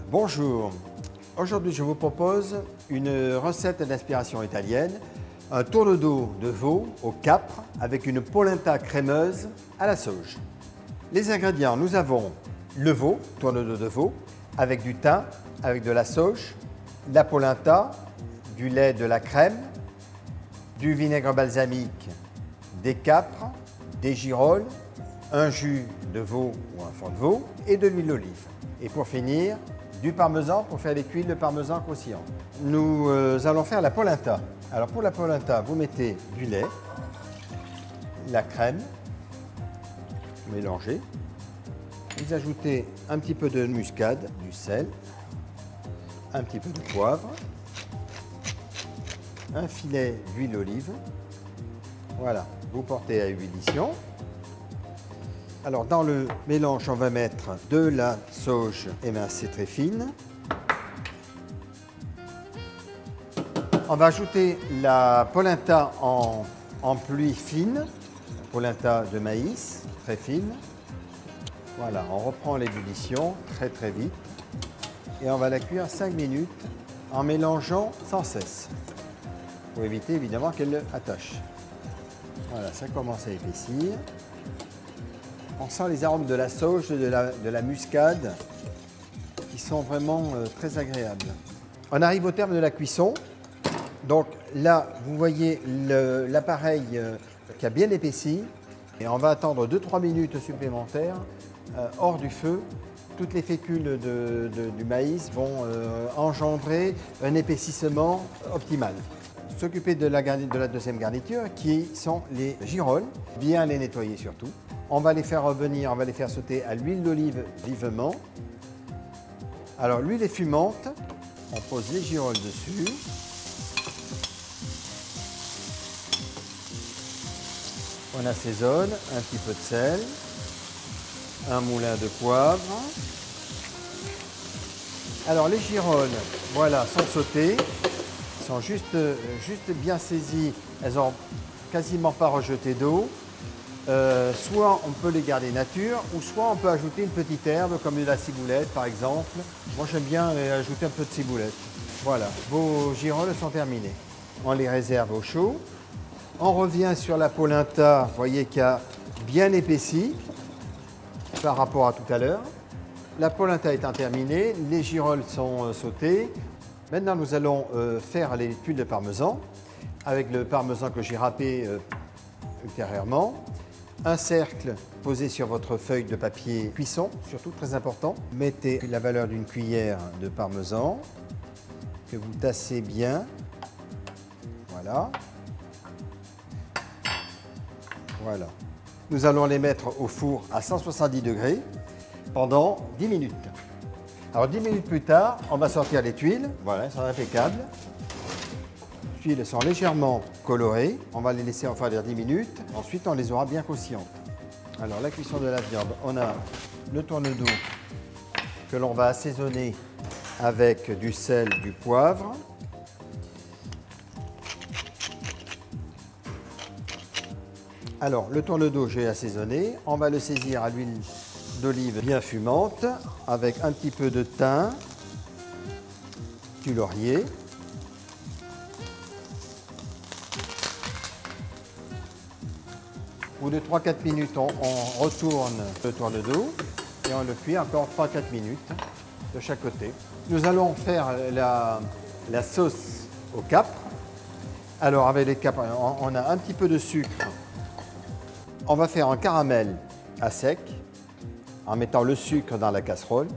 Bonjour, aujourd'hui je vous propose une recette d'inspiration italienne, un tourne-dos de veau au capre avec une polenta crémeuse à la sauge. Les ingrédients, nous avons le veau, tourne-dos de veau, avec du thym, avec de la sauge, la polenta, du lait, de la crème, du vinaigre balsamique, des capres, des girolles, un jus de veau ou un fond de veau et de l'huile d'olive. Et pour finir, du parmesan pour faire les tuiles de parmesan croustillant. Nous allons faire la polenta. Alors pour la polenta, vous mettez du lait, la crème, mélangez. Vous ajoutez un petit peu de muscade, du sel, un petit peu de poivre, un filet d'huile d'olive. Voilà, vous portez à ébullition. Alors dans le mélange, on va mettre de la sauge émincée très fine. On va ajouter la polenta en pluie fine, polenta de maïs très fine. Voilà, on reprend l'ébullition très vite et on va la cuire 5 minutes en mélangeant sans cesse pour éviter évidemment qu'elle attache. Voilà, ça commence à épaissir. On sent les arômes de la sauge, de la muscade qui sont vraiment très agréables. On arrive au terme de la cuisson. Donc là, vous voyez l'appareil qui a bien épaissi. Et on va attendre 2-3 minutes supplémentaires hors du feu. Toutes les fécules du maïs vont engendrer un épaississement optimal. S'occuper de la deuxième garniture qui sont les girolles, bien les nettoyer surtout. On va les faire revenir, on va les faire sauter à l'huile d'olive vivement. Alors l'huile est fumante, on pose les girolles dessus. On assaisonne, un petit peu de sel, un moulin de poivre. Alors les girolles, voilà, sont sautées, sont juste bien saisies, elles n'ont quasiment pas rejeté d'eau. Soit on peut les garder nature, ou soit on peut ajouter une petite herbe comme de la ciboulette par exemple. Moi j'aime bien ajouter un peu de ciboulette. Voilà, vos girolles sont terminées. On les réserve au chaud. On revient sur la polenta, vous voyez qu'il a bien épaissi par rapport à tout à l'heure. La polenta étant terminée, les girolles sont sautées. Maintenant nous allons faire les tuiles de parmesan avec le parmesan que j'ai râpé ultérieurement. Un cercle posé sur votre feuille de papier cuisson, surtout très important. Mettez la valeur d'une cuillère de parmesan que vous tassez bien. Voilà. Voilà. Nous allons les mettre au four à 170 degrés pendant 10 minutes. Alors 10 minutes plus tard, on va sortir les tuiles. Voilà, elles sont impeccables. Les tuiles sont légèrement colorées. On va les laisser refroidir 10 minutes. Ensuite, on les aura bien croustillantes. Alors, la cuisson de la viande, on a le tourne-dos que l'on va assaisonner avec du sel, du poivre. Alors, le tourne-dos, j'ai assaisonné. On va le saisir à l'huile d'olive bien fumante avec un petit peu de thym, du laurier. Au bout de 3-4 minutes, on retourne le tourne-dos et on le cuit encore 3-4 minutes de chaque côté. Nous allons faire la sauce au capre. Alors avec les capres, on a un petit peu de sucre. On va faire un caramel à sec en mettant le sucre dans la casserole.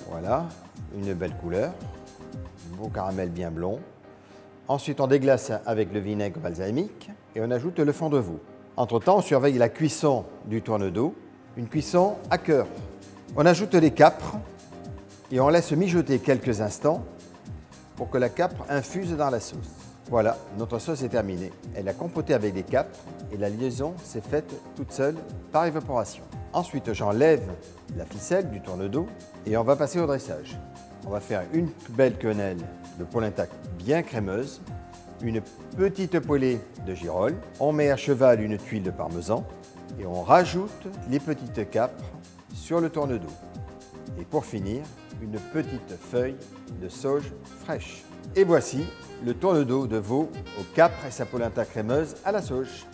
Voilà, une belle couleur, un beau caramel bien blond. Ensuite, on déglace avec le vinaigre balsamique et on ajoute le fond de veau. Entre-temps, on surveille la cuisson du tourne-dos, une cuisson à cœur. On ajoute les capres et on laisse mijoter quelques instants pour que la capre infuse dans la sauce. Voilà, notre sauce est terminée. Elle a compoté avec des capres et la liaison s'est faite toute seule par évaporation. Ensuite, j'enlève la ficelle du tourne-dos et on va passer au dressage. On va faire une belle quenelle de polenta bien crémeuse, une petite poêlée de girolles. On met à cheval une tuile de parmesan et on rajoute les petites capres sur le tourne-dos. Et pour finir, une petite feuille de sauge fraîche. Et voici le tourne-dos de veau au capre et sa polenta crémeuse à la sauge.